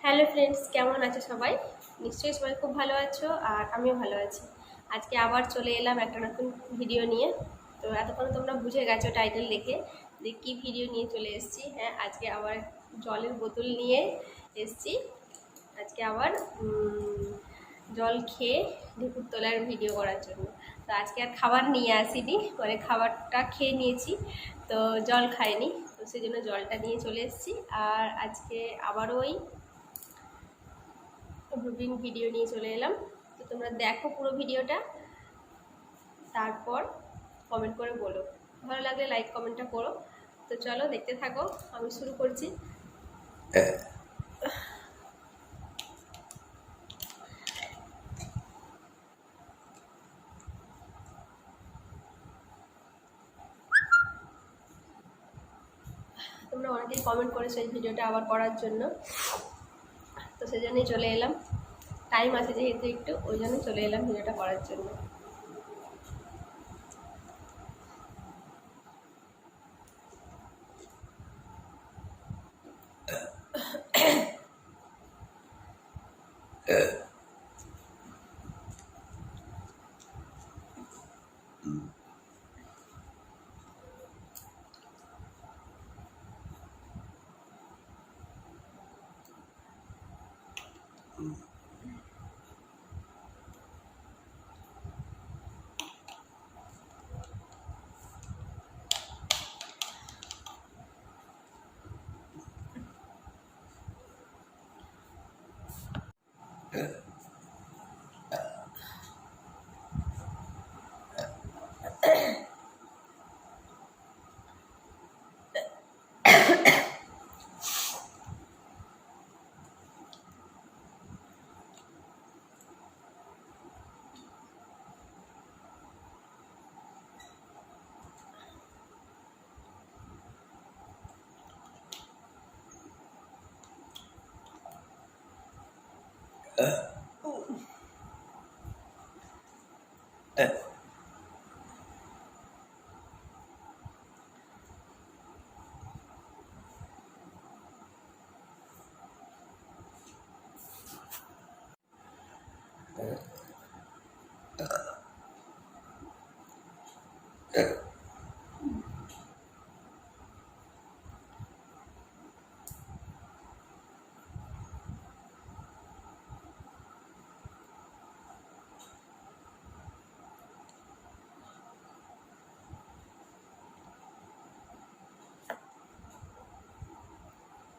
Hello friends, কেমন আছো সবাই? নিশ্চয়ই সবাই খুব ভালো আছো আর আমিও ভালো আছি। আজকে আবার চলে এলাম একটা নতুন ভিডিও নিয়ে। তো এতক্ষণ তোমরা বুঝে গেছো টাইটেল দেখে যে কী ভিডিও নিয়ে চলে এসেছি। হ্যাঁ, আজকে আবার জলের বোতল নিয়ে এসেছি। আজকে আবার জল খেয়ে ঢেকুর তোলার ভিডিও করার জন্য। তো আজকে আর খাবার নিয়ে আসিনি, মানে খাবারটা খেয়ে নিয়েছি, তো জল খাইনি, তো সেই জন্য জলটা নিয়ে চলে এসেছি। আর আজকে আবারও ওই ব্লুপ্রিন্ট ভিডিও নিয়ে চলে এলাম। তো তোমরা দেখো পুরো ভিডিওটা, তারপর কমেন্ট করে বলো, ভালো লাগলে লাইক কমেন্টটা করো। তো চলো দেখতে থাকো, আমি শুরু করছি। তোমরা অনেকেই কমেন্ট করেছো এই ভিডিওটা আবার করার জন্য, তো সেই জন্যই চলে এলাম। টাইম আছে যেহেতু একটু, ওই জন্য চলে এলাম ভিডিওটা করার জন্য।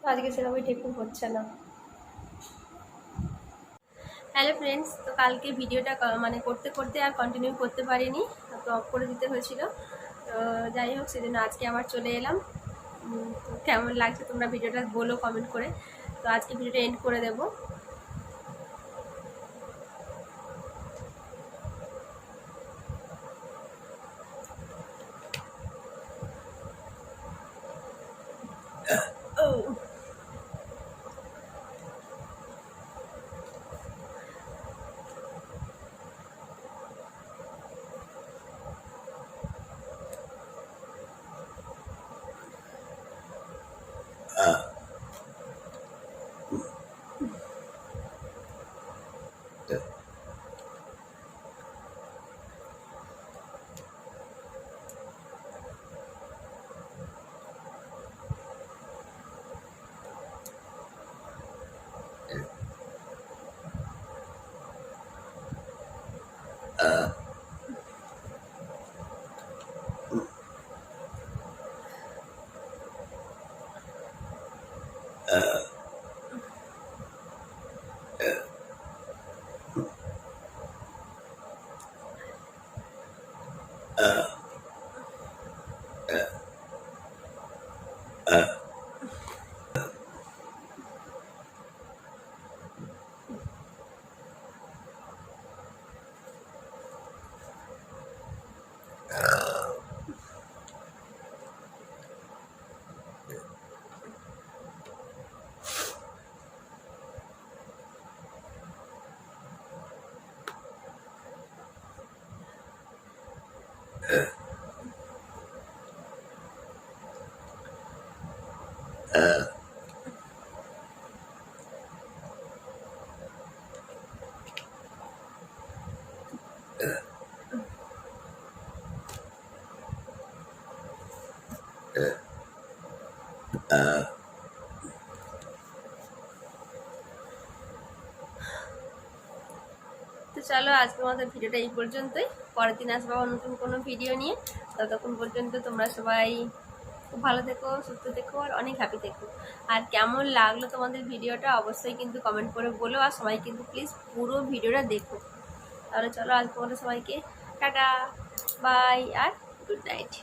তো আজকে সেরকম ঢেকুর হচ্ছে না। হ্যালো ফ্রেন্ডস, তো কালকে ভিডিওটা মানে করতে করতে আর কন্টিনিউ করতে পারিনি, তো অফ করে দিতে হয়েছিল। তো যাই হোক, সেজন্য আজকে আবার চলে এলাম। তো কেমন লাগছে তোমরা ভিডিওটা বলো কমেন্ট করে। তো আজকে ভিডিওটা এন্ড করে দেবো। তো চলো আজকে আমাদের ভিডিওটা এই পর্যন্তই। পরের দিন আসবো নতুন কোনো ভিডিও নিয়ে। ততক্ষণ পর্যন্ত তোমরা সবাই খুব ভালো থেকো, সুস্থ থেকো আর অনেক হ্যাপি থেকো। আর কেমন লাগলো তোমাদের ভিডিওটা অবশ্যই কিন্তু কমেন্ট করে বলো, আর সবাই কিন্তু প্লিজ পুরো ভিডিওটা দেখো। তাহলে চলো আজকে আমাদের সবাইকে টাটা, বাই আর গুড নাইট।